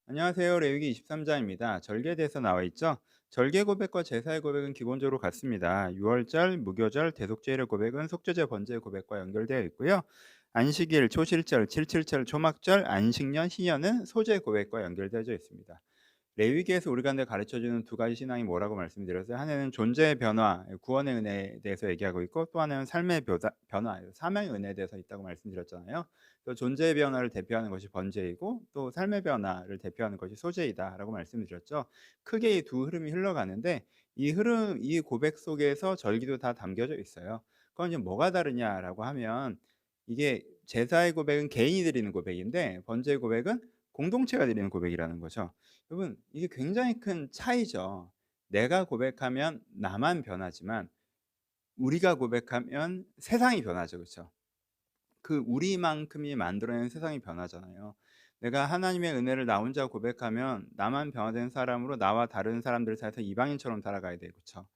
안녕하세요. 레위기 23장입니다. 절개에 대해서 나와 있죠. 절개 고백과 제사의 고백은 기본적으로 같습니다. 유월절, 무교절, 대속죄일의 고백은 속죄제 번제의 고백과 연결되어 있고요. 안식일, 초실절, 칠칠절, 초막절, 안식년, 희년은 소제 고백과 연결되어 있습니다. 레위기에서 우리가 가르쳐주는 두 가지 신앙이 뭐라고 말씀드렸어요. 하나는 존재의 변화, 구원의 은혜에 대해서 얘기하고 있고, 또 하나는 삶의 변화, 사명의 은혜에 대해서 있다고 말씀드렸잖아요. 또 존재의 변화를 대표하는 것이 번제이고, 또 삶의 변화를 대표하는 것이 소제이다라고 말씀드렸죠. 크게 이 두 흐름이 흘러가는데, 이 고백 속에서 절기도 다 담겨져 있어요. 그건 이제 뭐가 다르냐라고 하면, 이게 제사의 고백은 개인이 드리는 고백인데, 번제의 고백은 공동체가 드리는 고백이라는 거죠. 여러분, 이게 굉장히 큰 차이죠. 내가 고백하면 나만 변하지만 우리가 고백하면 세상이 변하죠. 그렇죠? 그 우리만큼이 만들어낸 세상이 변하잖아요. 내가 하나님의 은혜를 나 혼자 고백하면 나만 변화된 사람으로 나와 다른 사람들 사이에서 이방인처럼 살아가야 돼요. 그렇죠?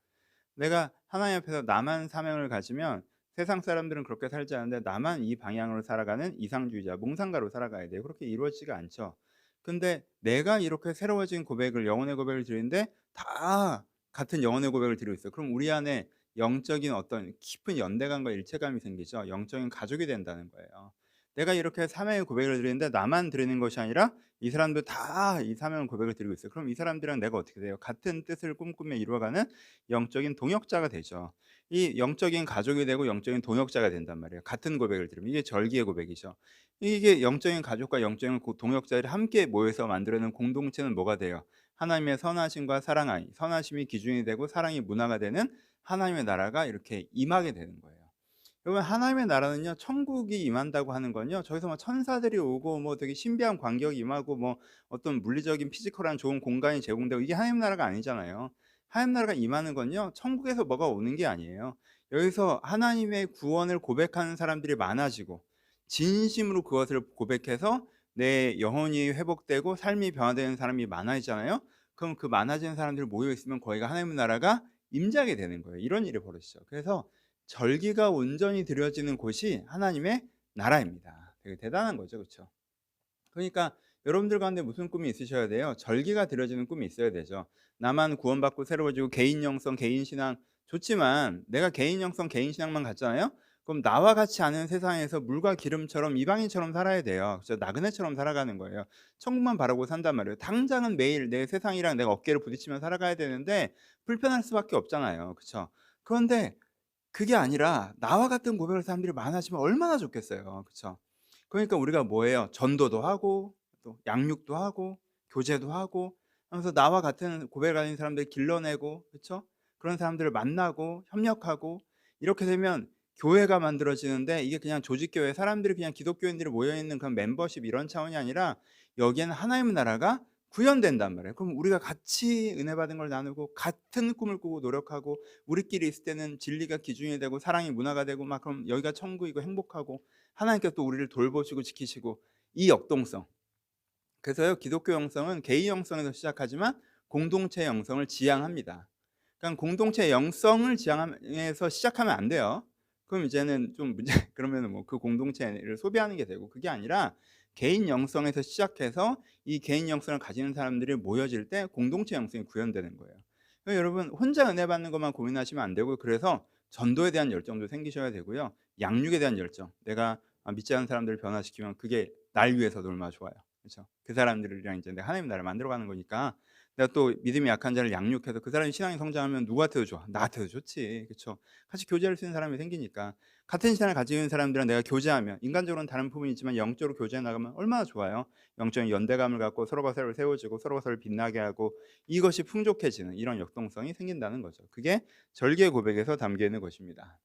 내가 하나님 앞에서 나만 사명을 가지면 세상 사람들은 그렇게 살지 않는데 나만 이 방향으로 살아가는 이상주의자, 몽상가로 살아가야 돼요. 그렇게 이루어지지가 않죠. 근데 내가 이렇게 새로워진 고백을, 영혼의 고백을 드리는데 다 같은 영혼의 고백을 드리고 있어요. 그럼 우리 안에 영적인 어떤 깊은 연대감과 일체감이 생기죠. 영적인 가족이 된다는 거예요. 내가 이렇게 사명의 고백을 드리는데 나만 드리는 것이 아니라 이 사람들 다 이 사명의 고백을 드리고 있어요. 그럼 이 사람들이랑 내가 어떻게 돼요? 같은 뜻을 꿈꾸며 이루어가는 영적인 동역자가 되죠. 이 영적인 가족이 되고 영적인 동역자가 된단 말이에요. 같은 고백을 들으면 이게 절기의 고백이죠. 이게 영적인 가족과 영적인 동역자들이 함께 모여서 만들어낸 공동체는 뭐가 돼요? 하나님의 선하심과 사랑하니, 선하심이 기준이 되고 사랑이 문화가 되는 하나님의 나라가 이렇게 임하게 되는 거예요. 여러분, 하나님의 나라는요, 천국이 임한다고 하는 건요, 저기서 뭐 천사들이 오고 뭐 되게 신비한 광경이 임하고 뭐 어떤 물리적인 피지컬한 좋은 공간이 제공되고 이게 하나님 나라가 아니잖아요. 하나님 나라가 임하는 건요, 천국에서 뭐가 오는 게 아니에요. 여기서 하나님의 구원을 고백하는 사람들이 많아지고 진심으로 그것을 고백해서 내 영혼이 회복되고 삶이 변화되는 사람이 많아지잖아요. 그럼 그 많아지는 사람들이 모여 있으면 거기가 하나님의 나라가 임재하게 되는 거예요. 이런 일이 벌어지죠. 그래서 절기가 온전히 드려지는 곳이 하나님의 나라입니다. 되게 대단한 거죠. 그렇죠? 그러니까 여러분들 가운데 무슨 꿈이 있으셔야 돼요? 절기가 드려지는 꿈이 있어야 되죠. 나만 구원받고 새로워지고 개인 영성, 개인 신앙 좋지만 내가 개인 영성, 개인 신앙만 갖잖아요. 그럼 나와 같이 아는 세상에서 물과 기름처럼 이방인처럼 살아야 돼요. 그래서 나그네처럼 살아가는 거예요. 천국만 바라고 산단 말이에요. 당장은 매일 내 세상이랑 내가 어깨를 부딪히며 살아가야 되는데 불편할 수밖에 없잖아요. 그렇죠? 그런데 그게 아니라 나와 같은 고백을 사람들이 많아지면 얼마나 좋겠어요. 그쵸? 그러니까 우리가 뭐예요? 전도도 하고 또 양육도 하고 교제도 하고 하면서 나와 같은 고백을 가진 사람들 길러내고 그쵸? 그런 사람들을 만나고 협력하고 이렇게 되면 교회가 만들어지는데 이게 그냥 조직교회 사람들이 그냥 기독교인들이 모여 있는 그런 멤버십 이런 차원이 아니라 여기에는 하나님의 나라가 구현된단 말이에요. 그럼 우리가 같이 은혜 받은 걸 나누고 같은 꿈을 꾸고 노력하고 우리끼리 있을 때는 진리가 기준이 되고 사랑이 문화가 되고 막 그럼 여기가 천국이고 행복하고 하나님께서 또 우리를 돌보시고 지키시고 이 역동성. 그래서요 기독교 영성은 개인 영성에서 시작하지만 공동체 영성을 지향합니다. 그러니까 공동체 영성을 지향해서 시작하면 안 돼요. 그럼 이제는 좀 문제 그러면은 뭐 그 공동체를 소비하는 게 되고 그게 아니라 개인 영성에서 시작해서 이 개인 영성을 가지는 사람들이 모여질 때 공동체 영성이 구현되는 거예요. 그러니까 여러분 혼자 은혜 받는 것만 고민하시면 안 되고 그래서 전도에 대한 열정도 생기셔야 되고요. 양육에 대한 열정. 내가 믿지 않는 사람들을 변화시키면 그게 날 위해서도 얼마나 좋아요. 그렇죠? 그 사람들이랑 이제 내가 하나님 나라를 만들어 가는 거니까 내가 또 믿음이 약한 자를 양육해서 그 사람이 신앙이 성장하면 누구한테도 좋아? 나한테도 좋지. 그렇죠? 같이 교제할 수 있는 사람이 생기니까 같은 신앙을 가지고 있는 사람들이랑 내가 교제하면 인간적으로는 다른 부분이 있지만 영적으로 교제해 나가면 얼마나 좋아요. 영적인 연대감을 갖고 서로가 서로를 세워주고 서로가 서로를 빛나게 하고 이것이 풍족해지는 이런 역동성이 생긴다는 거죠. 그게 절개 고백에서 담겨 있는 것입니다.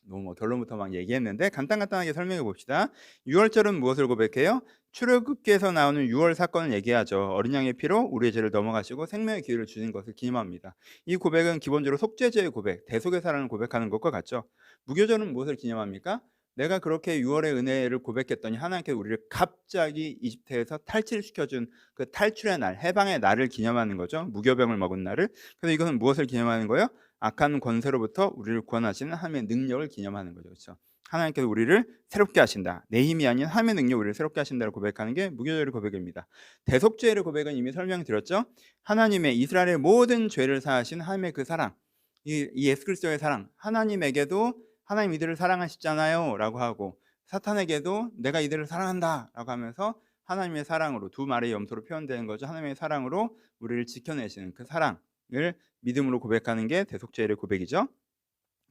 너무 뭐 결론부터 막 얘기했는데 간단하게 설명해 봅시다. 유월절은 무엇을 고백해요? 출애굽기에서 나오는 유월 사건을 얘기하죠. 어린 양의 피로 우리의 죄를 넘어가시고 생명의 기회를 주신 것을 기념합니다. 이 고백은 기본적으로 속죄제의 고백, 대속의 사랑을 고백하는 것과 같죠. 무교절은 무엇을 기념합니까? 내가 그렇게 유월의 은혜를 고백했더니 하나님께서 우리를 갑자기 이집트에서 탈출시켜준 그 탈출의 날, 해방의 날을 기념하는 거죠. 무교병을 먹은 날을. 그래서 이것은 무엇을 기념하는 거예요? 악한 권세로부터 우리를 구원하시는 하나님의 능력을 기념하는 거죠. 그렇죠? 하나님께서 우리를 새롭게 하신다. 내 힘이 아닌 하나님의 능력 우리를 새롭게 하신다고 고백하는 게 무교절의 고백입니다. 대속죄의 고백은 이미 설명드렸죠. 하나님의 이스라엘의 모든 죄를 사하신 하나님의 그 사랑, 이 예수 그리스도의 사랑, 하나님에게도 하나님 이들을 사랑하시잖아요 라고 하고 사탄에게도 내가 이들을 사랑한다 라고 하면서 하나님의 사랑으로 두 말의 염소로 표현되는 거죠. 하나님의 사랑으로 우리를 지켜내시는 그 사랑을 믿음으로 고백하는 게 대속죄의 고백이죠.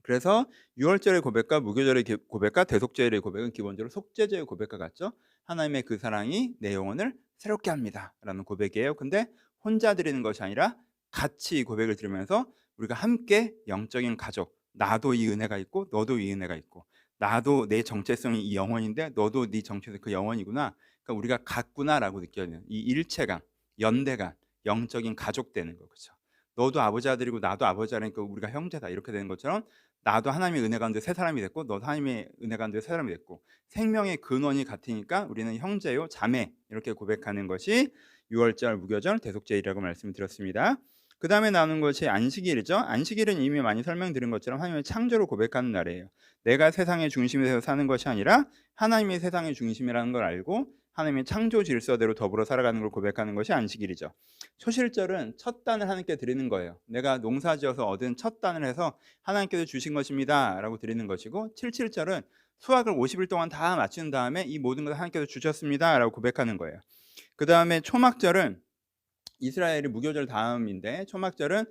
그래서 유월절의 고백과 무교절의 고백과 대속죄의 고백은 기본적으로 속죄죄의 고백과 같죠. 하나님의 그 사랑이 내 영혼을 새롭게 합니다 라는 고백이에요. 근데 혼자 드리는 것이 아니라 같이 이 고백을 들으면서 우리가 함께 영적인 가족, 나도 이 은혜가 있고 너도 이 은혜가 있고 나도 내 정체성이 이 영혼인데 너도 네 정체성 그 영혼이구나, 그러니까 우리가 같구나라고 느껴지는 이 일체감, 연대감, 영적인 가족 되는 거, 그렇죠? 너도 아버지 아들이고 나도 아버지 아들이니까 우리가 형제다 이렇게 되는 것처럼 나도 하나님의 은혜 가운데 새 사람이 됐고 너도 하나님의 은혜 가운데 새 사람이 됐고 생명의 근원이 같으니까 우리는 형제요 자매 이렇게 고백하는 것이 유월절, 무교절, 대속죄일이라고 말씀을 드렸습니다. 그 다음에 나오는 것이 안식일이죠. 안식일은 이미 많이 설명드린 것처럼 하나님의 창조를 고백하는 날이에요. 내가 세상의 중심에서 사는 것이 아니라 하나님이 세상의 중심이라는 걸 알고 하나님의 창조 질서대로 더불어 살아가는 걸 고백하는 것이 안식일이죠. 초실절은 첫 단을 하나님께 드리는 거예요. 내가 농사지어서 얻은 첫 단을 해서 하나님께서 주신 것입니다 라고 드리는 것이고, 77절은 수확을 50일 동안 다 마친 다음에 이 모든 것을 하나님께서 주셨습니다 라고 고백하는 거예요. 그 다음에 초막절은 이스라엘이 무교절 다음인데 초막절은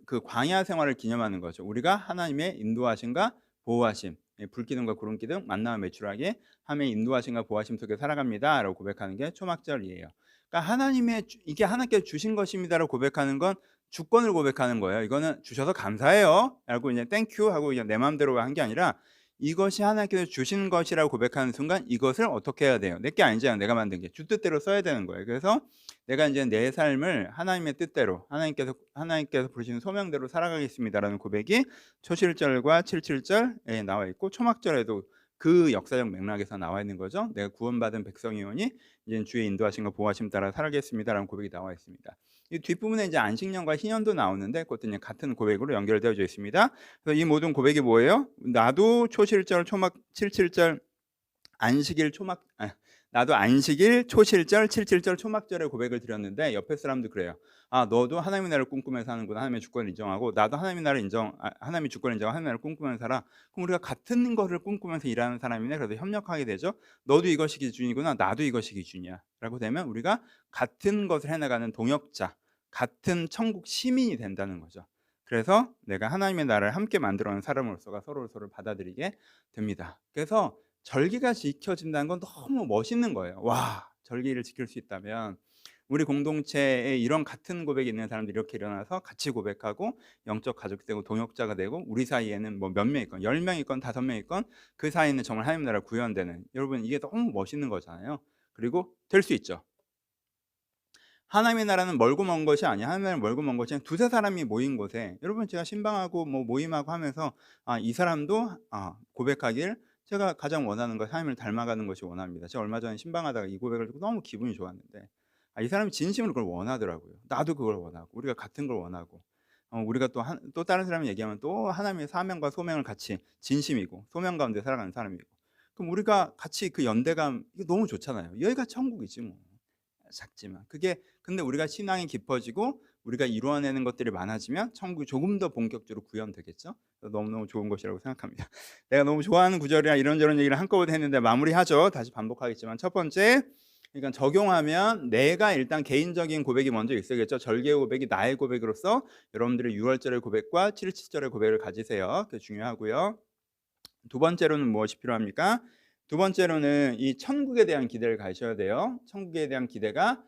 그 광야 생활을 기념하는 거죠. 우리가 하나님의 인도하심과 보호하심, 불기둥과 구름기둥, 만나와 메추라기 하나님의 인도하심과 보호하심 속에 살아갑니다 라고 고백하는 게 초막절이에요. 그러니까 하나님의 이게 하나님께서 주신 것입니다라고 고백하는 건 주권을 고백하는 거예요. 이거는 주셔서 감사해요 라고 이제 땡큐 하고 그냥 내 마음대로 한 게 아니라 이것이 하나님께서 주신 것이라고 고백하는 순간 이것을 어떻게 해야 돼요? 내게 아니잖아요. 내가 만든 게 주 뜻대로 써야 되는 거예요. 그래서 내가 이제 내 삶을 하나님의 뜻대로 하나님께서 부르시는 소명대로 살아가겠습니다라는 고백이 초실절과 77절에 나와 있고 초막절에도 그 역사적 맥락에서 나와 있는 거죠. 내가 구원받은 백성이오니 이제 주의 인도하심과 보호하심 따라 살아가겠습니다라는 고백이 나와 있습니다. 이 뒷부분에 이제 안식년과 희년도 나오는데 그것도 이제 같은 고백으로 연결되어져 있습니다. 그래서 이 모든 고백이 뭐예요? 나도 초실절, 초막, 77절, 안식일, 나도 안식일, 초실절, 77절, 초막절의 고백을 드렸는데 옆에 사람도 그래요. 아, 너도 하나님의 나라를 꿈꾸면서 사는구나. 하나님의 주권을 인정하고 나도 하나님의 나라를 하나님의 주권을 인정하고 하나님의 나라를 꿈꾸면서 살아. 그럼 우리가 같은 것을 꿈꾸면서 일하는 사람이네. 그래서 협력하게 되죠. 너도 이것이 기준이구나. 나도 이것이 기준이야. 라고 되면 우리가 같은 것을 해나가는 동역자, 같은 천국 시민이 된다는 거죠. 그래서 내가 하나님의 나라를 함께 만들어가는 사람으로서가 서로를 받아들이게 됩니다. 그래서 절기가 지켜진다는 건 너무 멋있는 거예요. 와, 절기를 지킬 수 있다면 우리 공동체에 이런 같은 고백이 있는 사람들이 이렇게 일어나서 같이 고백하고 영적 가족이 되고 동역자가 되고 우리 사이에는 뭐 몇 명 있건 10명 있건 5명 있건 그 사이에는 정말 하나님 나라 구현되는, 여러분 이게 너무 멋있는 거잖아요. 그리고 될 수 있죠. 하나님의 나라는 멀고 먼 것이 아니야. 하나님의 나라는 멀고 먼 것이 아니라 두세 사람이 모인 곳에, 여러분 제가 신방하고 뭐 모임하고 하면서 이 사람도 고백하길 제가 가장 원하는 것, 하나님을 닮아가는 것이 원합니다. 제가 얼마 전에 신방하다가 이 고백을 듣고 너무 기분이 좋았는데 이 사람이 진심으로 그걸 원하더라고요. 나도 그걸 원하고 우리가 같은 걸 원하고 우리가 또 다른 사람이 얘기하면 또 하나님의 사명과 소명을 같이 진심이고 소명 가운데 살아가는 사람이고, 그럼 우리가 같이 그 연대감, 이거 너무 좋잖아요. 여기가 천국이지 뭐. 작지만 그게, 근데 우리가 신앙이 깊어지고 우리가 이루어내는 것들이 많아지면 천국이 조금 더 본격적으로 구현되겠죠. 너무너무 좋은 것이라고 생각합니다. 내가 너무 좋아하는 구절이나 이런저런 얘기를 한꺼번에 했는데 마무리하죠. 다시 반복하겠지만 첫 번째, 그러니까 적용하면 내가 일단 개인적인 고백이 먼저 있어야겠죠. 절개의 고백이 나의 고백으로서 여러분들의 6월절의 고백과 77절의 고백을 가지세요. 그게 중요하고요. 두 번째로는 무엇이 필요합니까? 두 번째로는 이 천국에 대한 기대를 가셔야 돼요. 천국에 대한 기대가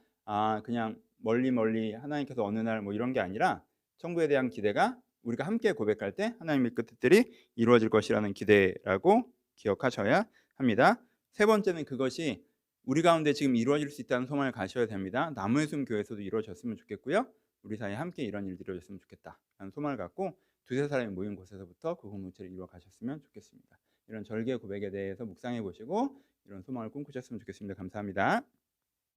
그냥 멀리 하나님께서 어느 날 뭐 이런 게 아니라 천국에 대한 기대가 우리가 함께 고백할 때 하나님의 뜻들이 이루어질 것이라는 기대라고 기억하셔야 합니다. 세 번째는 그것이 우리 가운데 지금 이루어질 수 있다는 소망을 가셔야 됩니다. 나무의 숨 교회에서도 이루어졌으면 좋겠고요. 우리 사이에 함께 이런 일들이 이루어졌으면 좋겠다라는 소망을 갖고 두세 사람이 모인 곳에서부터 그 공동체를 이루어 가셨으면 좋겠습니다. 이런 절개 고백에 대해서 묵상해 보시고 이런 소망을 꿈꾸셨으면 좋겠습니다. 감사합니다.